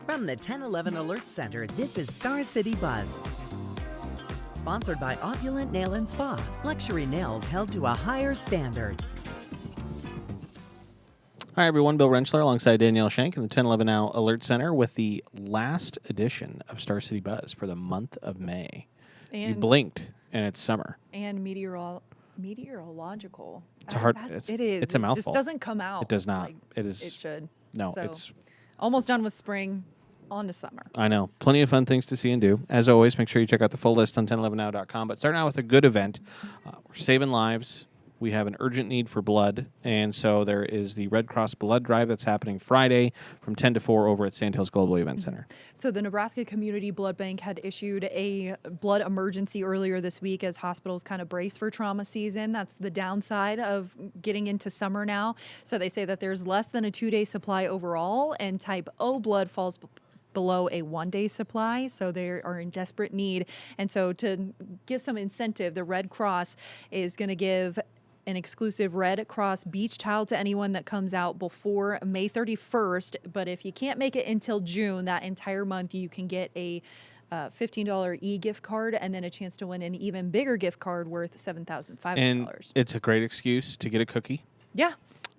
From the 1011 Alert Center, this is Star City Buzz. Sponsored by Opulent Nail and Spa. Luxury nails held to a higher standard. Hi, everyone. Bill Rentschler alongside Danielle Shank in the 1011 Now Alert Center with the last edition of Star City Buzz for the month of May. You blinked, and it's summer. And meteorological. It's a hard. It is. It's a mouthful. It just doesn't come out. It does not. Like It is. It should. No, So, it's. almost done with spring. On to summer. I know. Plenty of fun things to see and do. As always, make sure you check out the full list on 1011now.com. But starting out with a good event, we're saving lives. We have an urgent need for blood, and so there is the Red Cross Blood Drive that's happening Friday from 10 to 4 over at Sandhills Global Event Center. So the Nebraska Community Blood Bank had issued a blood emergency earlier this week as hospitals kind of brace for trauma season. That's the downside of getting into summer now. So they say that there's less than a 2-day supply overall, and type O blood falls below a 1-day supply, so they are in desperate need. And so to give some incentive, the Red Cross is going to give an exclusive Red Cross beach towel to anyone that comes out before May 31st. But if you can't make it until June, that entire month, you can get a $15 e-gift card and then a chance to win an even bigger gift card worth $7,500. And it's a great excuse to get a cookie. Yeah.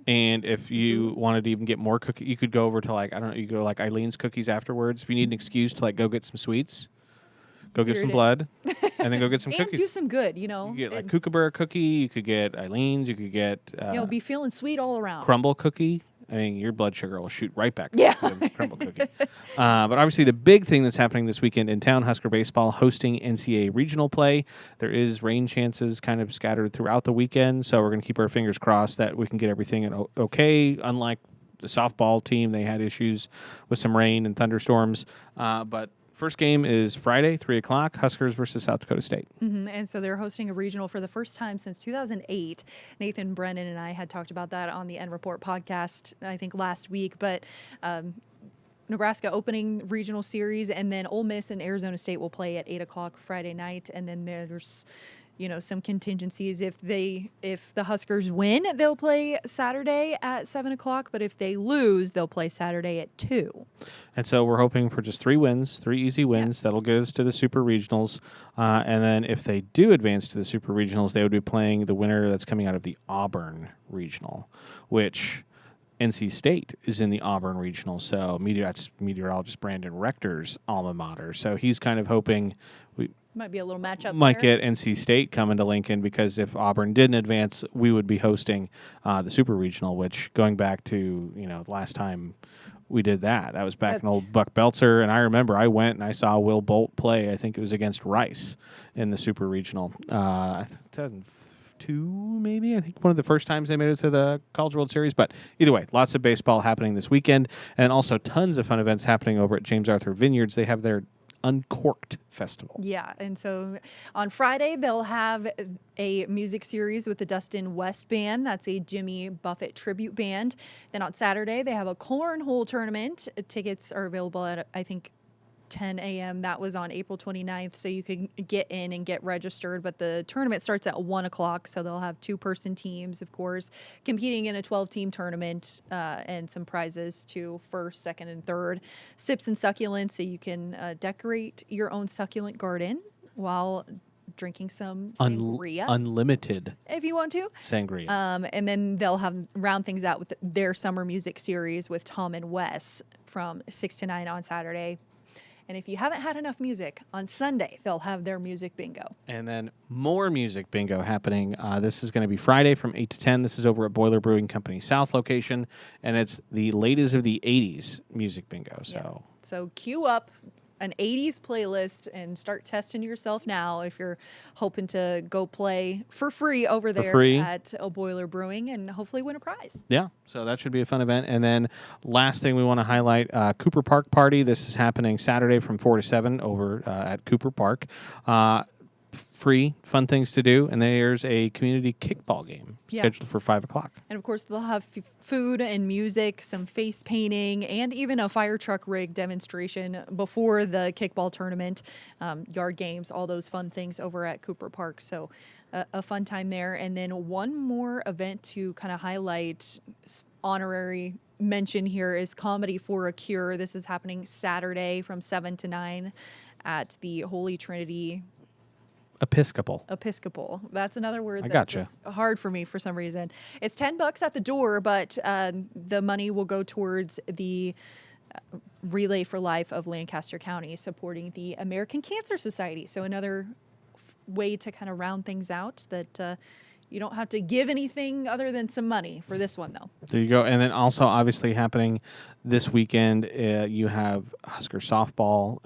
And if you wanted to even get more cookies, you could go over to you go to like Eileen's Cookies afterwards. If you need an excuse to go get some sweets, go give some blood, and then go get some and cookies. do some good, You could get Kookaburra cookie, you could get Eileen's, you could get be feeling sweet all around. Crumble cookie. I mean, your blood sugar will shoot right back Yeah. to the Crumble cookie. But obviously the big thing that's happening this weekend in town, Husker Baseball hosting NCAA regional play. There is rain chances kind of scattered throughout the weekend, so we're going to keep our fingers crossed that we can get everything okay, unlike the softball team. They had issues with some rain and thunderstorms. But first game is Friday, 3 o'clock, Huskers versus South Dakota State. Mm-hmm. And so they're hosting a regional for the first time since 2008. Nathan Brennan and I had talked about that on the End Report podcast, I think, last week. But Nebraska opening regional series, and then Ole Miss and Arizona State will play at 8 o'clock Friday night. And then there's some contingencies. If the Huskers win, they'll play Saturday at 7 o'clock. But if they lose, they'll play Saturday at 2. And so we're hoping for just 3 wins, 3 easy wins. Yeah. That'll get us to the Super Regionals. And then if they do advance to the Super Regionals, they would be playing the winner that's coming out of the Auburn Regional, which NC State is in the Auburn Regional. So that's meteorologist Brandon Rector's alma mater. So he's kind of hoping might be a little matchup. Might get NC State coming to Lincoln, because if Auburn didn't advance, we would be hosting the Super Regional, which going back to, last time we did that was back in old Buck Belzer. And I remember I went and I saw Will Bolt play. I think it was against Rice in the Super Regional. 2002, maybe. I think one of the first times they made it to the College World Series. But either way, lots of baseball happening this weekend, and also tons of fun events happening over at James Arthur Vineyards. They have their Uncorked Festival. Yeah, and so on Friday, they'll have a music series with the Dustin West Band. That's a Jimmy Buffett tribute band. Then on Saturday, they have a cornhole tournament. Tickets are available at, I think, 10 a.m. That was on April 29th, so you can get in and get registered. But the tournament starts at 1 o'clock, so they'll have 2-person teams, of course, competing in a 12-team tournament, and some prizes to first, second, and third. Sips and succulents, so you can decorate your own succulent garden while drinking some sangria. Unlimited. If you want to. Sangria. And then they'll round things out with their summer music series with Tom and Wes from 6 to 9 on Saturday. And if you haven't had enough music, on Sunday, they'll have their music bingo. And then more music bingo happening. This is going to be Friday from 8 to 10. This is over at Boiler Brewing Company South location. And it's the latest of the 80s music bingo. So queue up an 80s playlist and start testing yourself now if you're hoping to go play for free over there at Boiler Brewing and hopefully win a prize. Yeah, so that should be a fun event. And then last thing we want to highlight, Cooper Park Party. This is happening Saturday from 4 to 7 over at Cooper Park. Free, fun things to do, and there's a community kickball game scheduled for 5 o'clock. And, of course, they'll have food and music, some face painting, and even a fire truck rig demonstration before the kickball tournament, yard games, all those fun things over at Cooper Park. So a fun time there. And then one more event to kind of highlight honorary mention here is Comedy for a Cure. This is happening Saturday from 7 to 9 at the Holy Trinity Episcopal. That's another word I that's gotcha. just hard for me for some reason. It's $10 at the door, but the money will go towards the Relay for Life of Lancaster County, supporting the American Cancer Society. So another way to kind of round things out that you don't have to give anything other than some money for this one, though. There you go. And then also, obviously, happening this weekend, you have Husker softball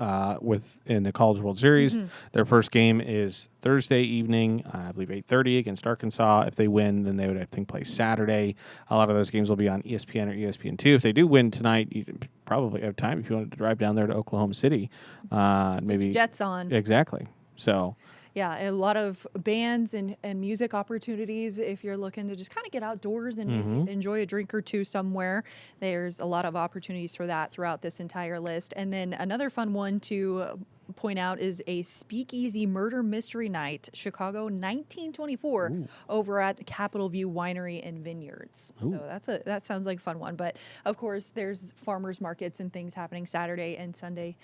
in the College World Series. Their first game is Thursday evening, I believe 8:30 against Arkansas. If they win, then they would, I think, play Saturday. A lot of those games will be on ESPN or ESPN2. If they do win tonight, you probably have time if you wanted to drive down there to Oklahoma City. Maybe Jets on. Exactly. So. Yeah, a lot of bands and music opportunities if you're looking to just kind of get outdoors and enjoy a drink or two somewhere. There's a lot of opportunities for that throughout this entire list. And then another fun one to point out is a Speakeasy Murder Mystery Night, Chicago 1924, over at Capitol View Winery and Vineyards. Ooh. So that sounds like a fun one. But of course, there's farmers markets and things happening Saturday and Sunday,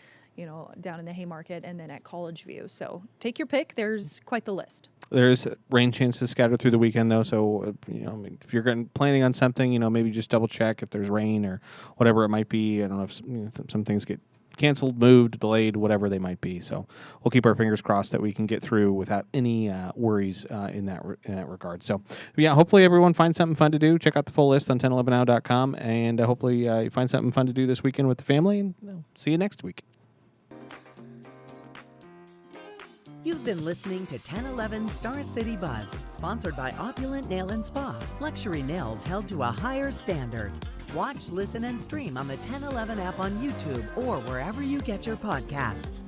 down in the Haymarket and then at College View. So take your pick. There's quite the list. There's rain chances scattered through the weekend, though. So, if you're planning on something, maybe just double check if there's rain or whatever it might be. I don't know if some things get canceled, moved, delayed, whatever they might be. So we'll keep our fingers crossed that we can get through without any worries in that regard. So, yeah, hopefully everyone finds something fun to do. Check out the full list on 1011now.com, and hopefully you find something fun to do this weekend with the family, and see you next week. You've been listening to 1011 Star City Buzz, sponsored by Opulent Nail and Spa. Luxury nails held to a higher standard. Watch, listen, and stream on the 1011 app on YouTube or wherever you get your podcasts.